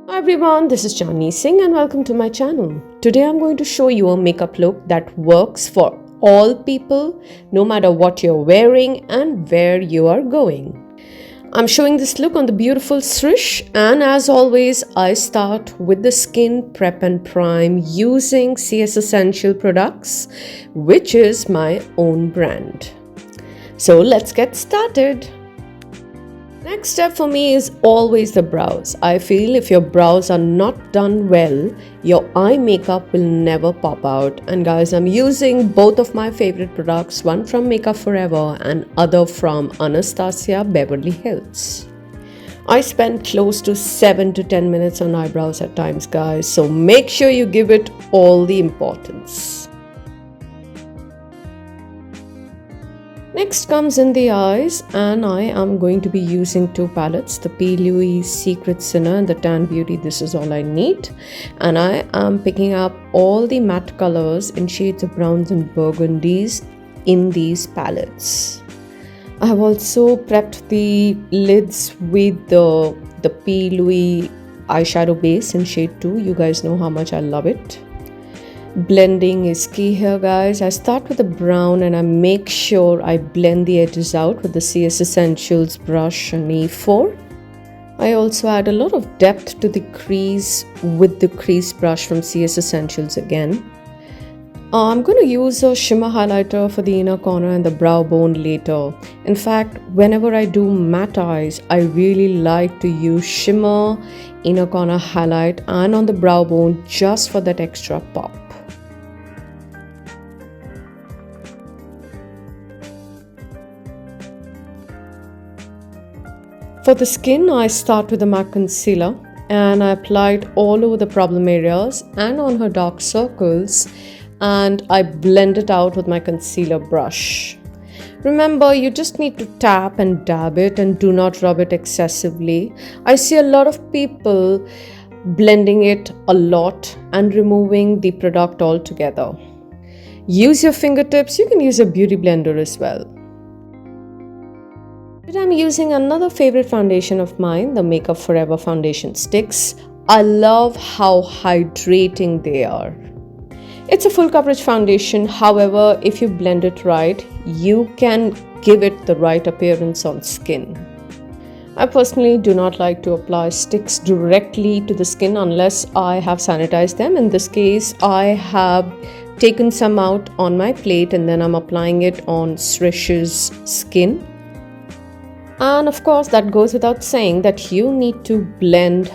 Hi everyone, this is Chandni Singh and welcome to my channel. Today I'm going to show you a makeup look that works for all people, no matter what you're wearing and where you are going. I'm showing this look on the beautiful Srish, and as always I start with the skin prep and prime using CS Essential products, which is my own brand. So let's get started. Next step for me is always the brows. I feel if your brows are not done well, your eye makeup will never pop out. And guys, I'm using both of my favorite products, one from Makeup Forever and other from Anastasia Beverly Hills. I spend close to 7 to 10 minutes on eyebrows at times, guys, so make sure you give it all the importance. Next comes in the eyes, and I am going to be using two palettes, the Louise Secret Sinner and the Tann Beauty. This is all I need, and I am picking up all the matte colors in shades of browns and burgundies in these palettes. I have also prepped the lids with the Louise eyeshadow base in shade 2. You guys know how much I love it. Blending is key here, guys. I start with the brown and I make sure I blend the edges out with the CS Essentials brush and E4. I also add a lot of depth to the crease with the crease brush from CS Essentials again. I'm going to use a shimmer highlighter for the inner corner and the brow bone later. In fact, whenever I do matte eyes, I really like to use shimmer, inner corner highlight and on the brow bone just for that extra pop. For the skin, I start with a MAC concealer and I apply it all over the problem areas and on her dark circles, and I blend it out with my concealer brush. Remember, you just need to tap and dab it and do not rub it excessively. I see a lot of people blending it a lot and removing the product altogether. Use your fingertips. You can use a beauty blender as well. I'm using another favorite foundation of mine, the Makeup Forever foundation sticks. I love how hydrating they are. It's a full coverage foundation, however, if you blend it right, you can give it the right appearance on skin. I personally do not like to apply sticks directly to the skin unless I have sanitized them. In this case, I have taken some out on my plate and then I'm applying it on Srish's skin. And of course, that goes without saying that you need to blend.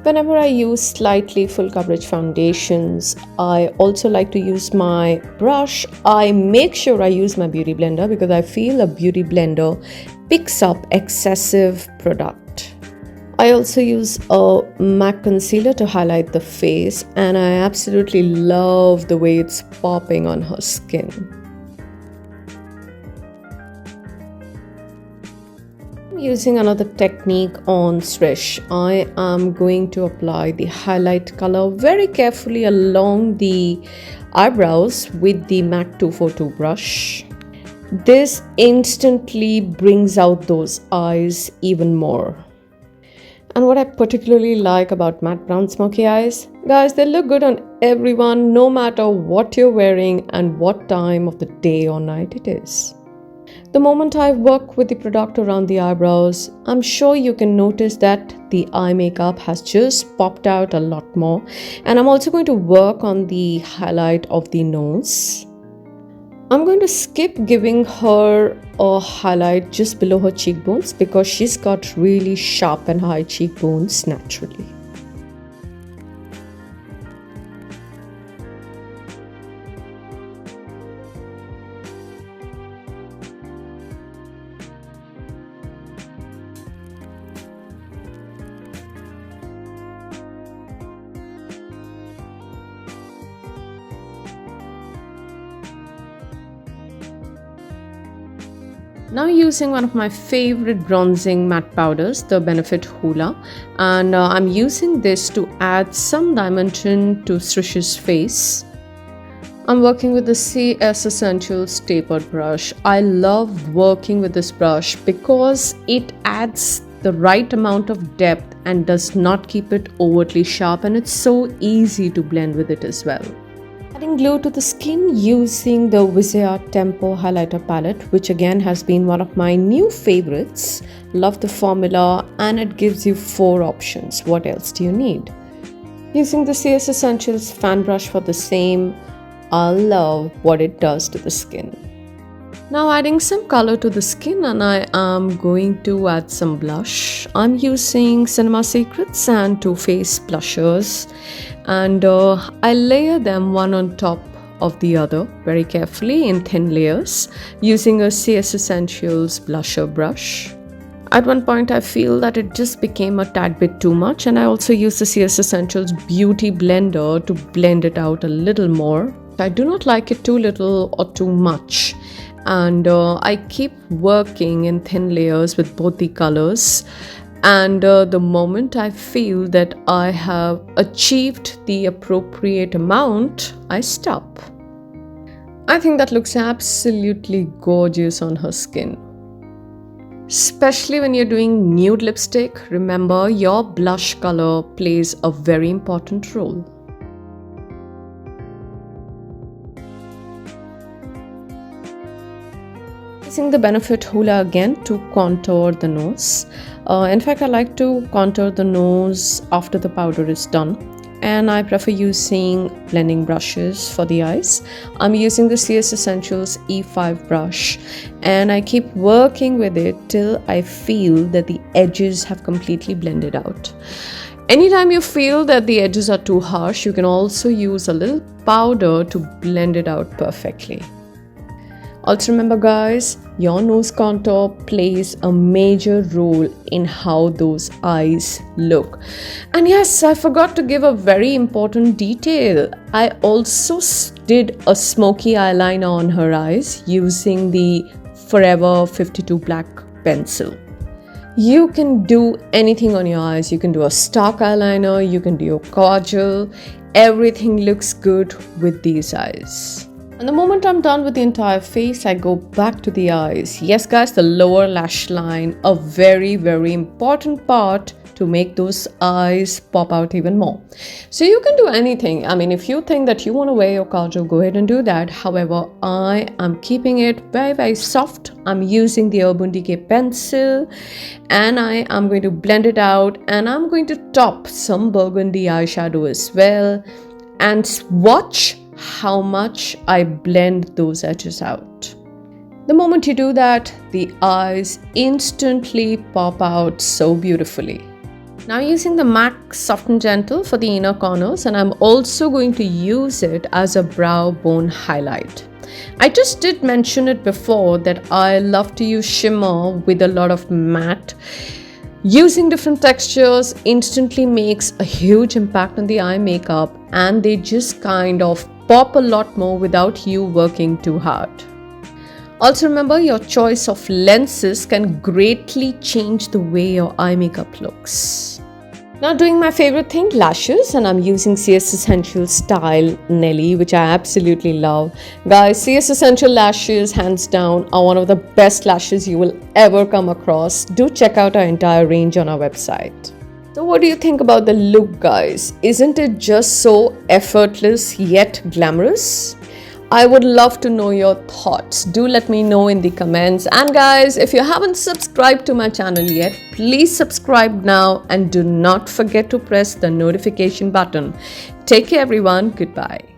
Whenever I use slightly full coverage foundations, I also like to use my brush. I make sure I use my beauty blender because I feel a beauty blender picks up excessive product. I also use a MAC concealer to highlight the face, and I absolutely love the way it's popping on her skin. Using another technique on Srish, I am going to apply the highlight color very carefully along the eyebrows with the MAC 242 brush. This instantly brings out those eyes even more. And what I particularly like about matte brown smoky eyes, guys, they look good on everyone, no matter what you're wearing and what time of the day or night it is. The moment I work with the product around the eyebrows, I'm sure you can notice that the eye makeup has just popped out a lot more. And I'm also going to work on the highlight of the nose. I'm going to skip giving her a highlight just below her cheekbones because she's got really sharp and high cheekbones naturally. Now using one of my favorite bronzing matte powders, the Benefit Hoola, and I'm using this to add some dimension to Srish's face. I'm working with the CS Essentials tapered brush. I love working with this brush because it adds the right amount of depth and does not keep it overtly sharp, and it's so easy to blend with it as well. Adding glow to the skin using the Viseart Tempo Highlighter palette, which again has been one of my new favorites. Love the formula, and it gives you 4 options. What else do you need? Using the CS Essentials fan brush for the same. I love what it does to the skin. Now adding some color to the skin, and I am going to add some blush. I'm using Cinema Secrets and Too Faced blushers, and I layer them one on top of the other very carefully in thin layers using a CS Essentials blusher brush. At one point I feel that it just became a tad bit too much, and I also use the CS Essentials Beauty Blender to blend it out a little more. I do not like it too little or too much, and I keep working in thin layers with both the colors, and the moment I feel that I have achieved the appropriate amount, I stop. I think that looks absolutely gorgeous on her skin. Especially when you're doing nude lipstick, remember your blush color plays a very important role. Using the Benefit Hoola again to contour the nose. In fact, I like to contour the nose after the powder is done, and I prefer using blending brushes for the eyes. I'm using the CS Essentials E5 brush, and I keep working with it till I feel that the edges have completely blended out. Anytime you feel that the edges are too harsh, you can also use a little powder to blend it out perfectly. Also remember guys, your nose contour plays a major role in how those eyes look. And yes, I forgot to give a very important detail. I also did a smoky eyeliner on her eyes using the Forever 52 black pencil. You can do anything on your eyes. You can do a stark eyeliner, you can do a kajal. Everything looks good with these eyes. And the moment I'm done with the entire face, I go back to the eyes. Yes guys, the lower lash line, a very, very important part to make those eyes pop out even more. So you can do anything. I mean, if you think that you want to wear your kajal, go ahead and do that. However, I am keeping it very, very soft. I'm using the Urban Decay pencil, and I am going to blend it out, and I'm going to top some burgundy eyeshadow as well, and watch how much I blend those edges out. The moment you do that, the eyes instantly pop out so beautifully. Now using the MAC Soft and Gentle for the inner corners, and I'm also going to use it as a brow bone highlight. I just did mention it before that I love to use shimmer with a lot of matte. Using different textures instantly makes a huge impact on the eye makeup, and they just kind of pop a lot more without you working too hard. Also remember, your choice of lenses can greatly change the way your eye makeup looks. Now doing my favorite thing, lashes, and I'm using CS Essentials Style Nelly, which I absolutely love. Guys, CS Essential lashes hands down are one of the best lashes you will ever come across. Do check out our entire range on our website. So what do you think about the look, guys? Isn't it just so effortless yet glamorous? I would love to know your thoughts. Do let me know in the comments. And guys, if you haven't subscribed to my channel yet, please subscribe now, and do not forget to press the notification button. Take care everyone. Goodbye.